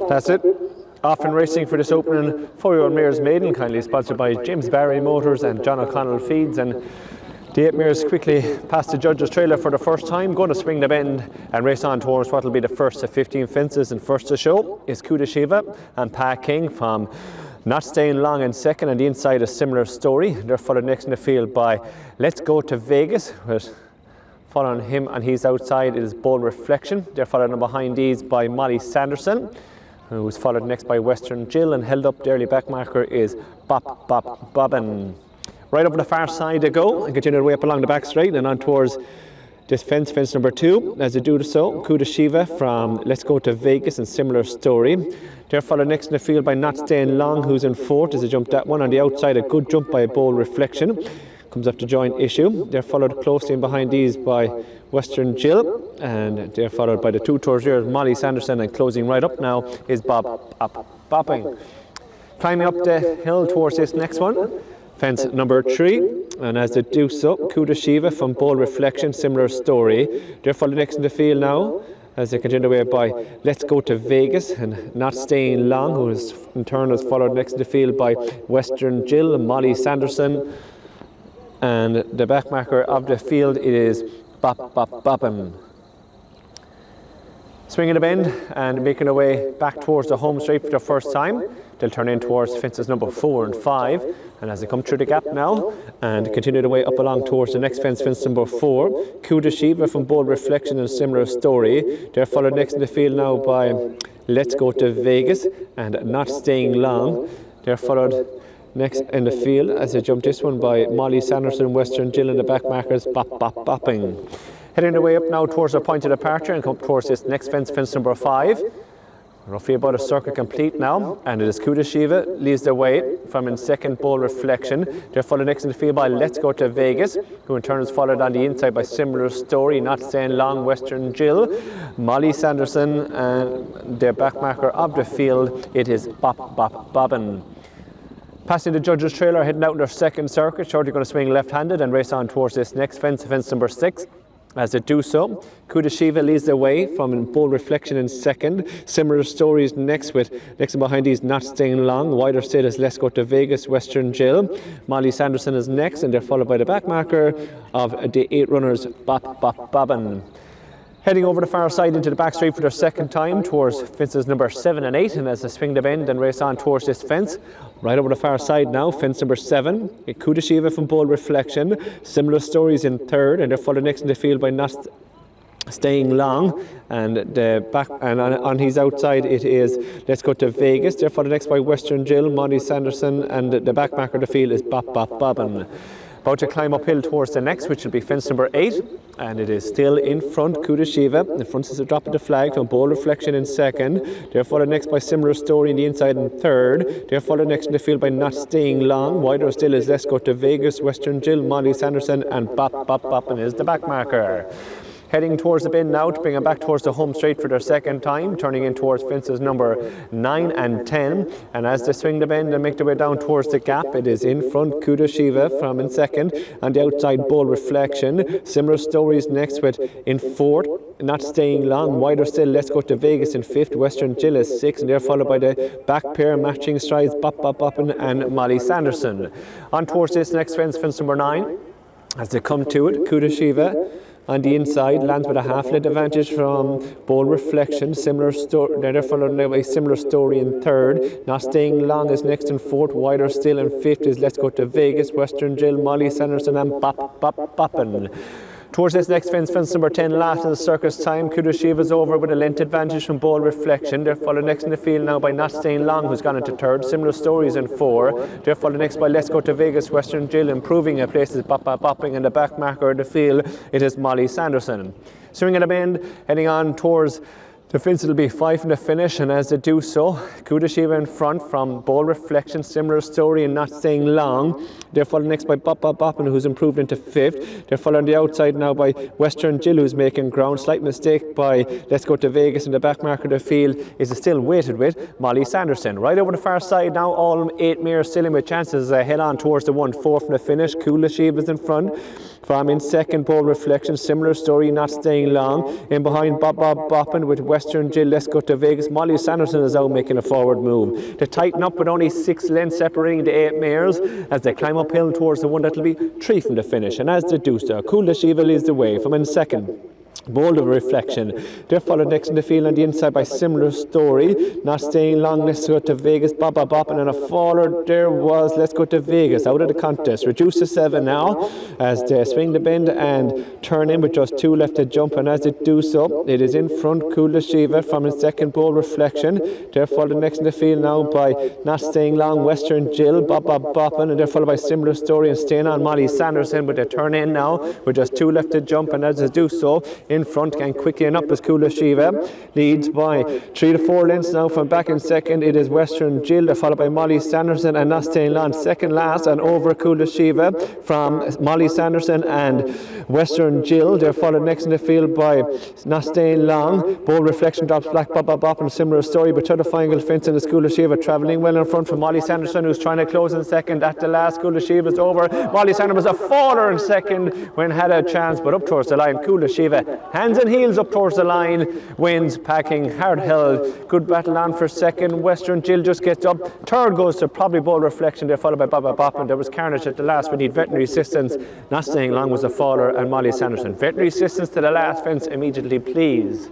That's it. Off and racing for this opening 4-year-old mare's Maiden, kindly sponsored by James Barry Motors and John O'Connell Feeds. And the 8 mares quickly past the judge's trailer for the first time, going to swing the bend and race on towards what will be the first of 15 fences. And first to show is Kuda Shiva and Pa King from Not Staying Long in second, and the inside a similar story. They're followed next in the field by Let's Go to Vegas, with following him and he's outside is Bold Reflection. They're followed behind these by Molly Sanderson, who's followed next by Western Jill, and held up the early back marker is Bop Bop Bobbin. Right over the far side they go and continue their way up along the back straight and on towards this fence number 2. As they do so, Kuda Shiva from Let's Go to Vegas and similar story. They're followed next in the field by Not Staying Long, who's in fourth as they jump that one. On the outside, a good jump by Bold Reflection. Comes up to join issue. They're followed closely in behind these by Western Jill, and they're followed by the 2 tours here, Molly Sanderson, and closing right up now is Bopping. Climbing up the hill towards this next one, fence number 3, and as they do so, Kuda Shiva from Bold Reflection, similar story. They're followed next in the field now as they continue away by Let's Go to Vegas and Not Staying Long, who is in turn is followed next in the field by Western Jill and Molly Sanderson. And the back marker of the field it is Bop Bop Boppin. Swinging the bend and making their way back towards the home straight for the first time. They'll turn in towards fences number 4 and 5, and as they come through the gap now and continue their way up along towards the next fence number 4, Kuda Shiva from Bold Reflection and similar story. They're followed next in the field now by Let's Go to Vegas and Not Staying Long. They're followed next in the field as they jump this one by Molly Sanderson, Western Jill, and the back markers Bop Bop Bopping. Heading the way up now towards the point of departure and come towards this next fence number 5. Roughly about a circle complete now, and it is Kuda Shiva leads the way from in second Bold Reflection. They're followed next in the field by Let's Go to Vegas, who in turn is followed on the inside by similar story, Not Staying Long, Western Jill, Molly Sanderson, and the back marker of the field it is Bop Bop Bobbin. Passing the judge's trailer, heading out in their second circuit, shortly going to swing left-handed and race on towards this next fence number 6. As they do so, Kuda Shiva leads the way from Bold Reflection in second. Similar stories next and behind these Not Staying Long. Wider still is Let's Go to Vegas, Western Jill. Molly Sanderson is next, and they're followed by the back marker of the 8 runners Bop Bop Bobbin. Heading over the far side into the back straight for their second time towards fences number 7 and 8, and as they swing the bend and race on towards this fence, right over the far side now, fence number 7, Kuda Shiva from Bold Reflection, similar stories in third, and they're followed next in the field by Not Staying Long, and the back and on his outside it is Let's Go to Vegas. They're followed next by Western Jill, Molly Sanderson, and the back marker of the field is Bop Bop Bobbin. About to climb uphill towards the next, which will be fence number 8, and it is still in front, Kuda Shiva. In front is a drop of the flag from Bold Reflection in second. They're followed next by similar story in the inside in third. They're followed next in the field by Not Staying Long. Wider still is Let's Go to Vegas, Western Jill, Molly Sanderson, and Bop Bop Boppin is the back marker. Heading towards the bend now to bring them back towards the home straight for their second time, turning in towards fences number 9 and 10. And as they swing the bend and make their way down towards the gap, it is in front, Kuda Shiva from in second, and the outside Bold Reflection. Similar stories next with in fourth, Not Staying Long. Wider still, Let's Go to Vegas in fifth, Western Jill is sixth, and they're followed by the back pair matching strides Bop Bop Boppin and Molly Sanderson. On towards this next fence number 9. As they come to it, Kuda Shiva on the inside lands with a half-length advantage from Bold Reflection. Similar story. They're followed by a similar story in third. Not Staying Long is next in fourth. Wider still in fifth is Let's Go to Vegas, Western Jill, Molly Sanderson, and Bop Bop Boppin. Towards this next fence number 10, last in the circus time, Kuda Shiva's over with a length advantage from Bold Reflection. They're followed next in the field now by Not Staying Long, who's gone into third. Similar stories in 4. They're followed next by Let's Go to Vegas, Western Jill, improving at places Bop Bop Bopping, and the back marker of the field, it is Molly Sanderson. Swinging a bend, heading on towards the fence, it'll be 5 in the finish, and as they do so, Kuda Shiva in front from Bold Reflection, similar story and Not Staying Long. They're followed next by Bop Bop Boppin, who's improved into 5th. They're followed on the outside now by Western Jill, who's making ground. Slight mistake by Let's Go to Vegas, and the back marker of the field is still weighted with Molly Sanderson. Right over the far side now, all 8 mares still in with chances head on towards the 1/4 from the finish. Kuda Shiva's in front. From in second, Bold Reflection, similar story, Not Staying Long. In behind, Bop Bop Boppin with Western Jill, Let's Go to Vegas. Molly Sanderson is out making a forward move. To tighten up with only 6 lengths separating the 8 mares as they climb uphill towards the one that will be 3 from the finish. And as they do so, Kula Shiva leads the way from in second. Bold of Reflection. They're followed next in the field on the inside by Similar Story. Not Staying Long, Let's Go to Vegas. Bop, bop, bop. And then a faller there was Let's Go to Vegas out of the contest. Reduced to 7 now as they swing the bend and turn in with just 2 left to jump. And as they do so, it is in front Kula Shiva from in second. Bold Reflection. They're followed next in the field now by Not Staying Long, Western Jill. Bop, bop, bopping. And they're followed by Similar Story and Staying On Molly Sanderson. But they turn in now with just 2 left to jump. And as they do so, in front and quickly and up as Kula Shiva leads by 3 to 4 lengths now from back in second. It is Western Jill, followed by Molly Sanderson and Not Staying Long second last, and over Kula Shiva from Molly Sanderson and Western Jill. They're followed next in the field by Not Staying Long. Bold Reflection drops Black Bop Bop Bop and Similar Story, but to the final fence in the Kula Shiva travelling well in front from Molly Sanderson, who's trying to close in second. At the last, Kula Shiva's over. Molly Sanderson was a faller in second when had a chance, but up towards the line Kula Shiva hands and heels up towards the line, wins, packing, hard held. Good battle on for second. Western Jill just gets up. Third goes to probably Bold Reflection. They're followed by Baba Bop, and there was carnage at the last. We need Veterinary Assistance. Not Staying Long was a faller, and Molly Sanderson. Veterinary Assistance to the last fence immediately, please.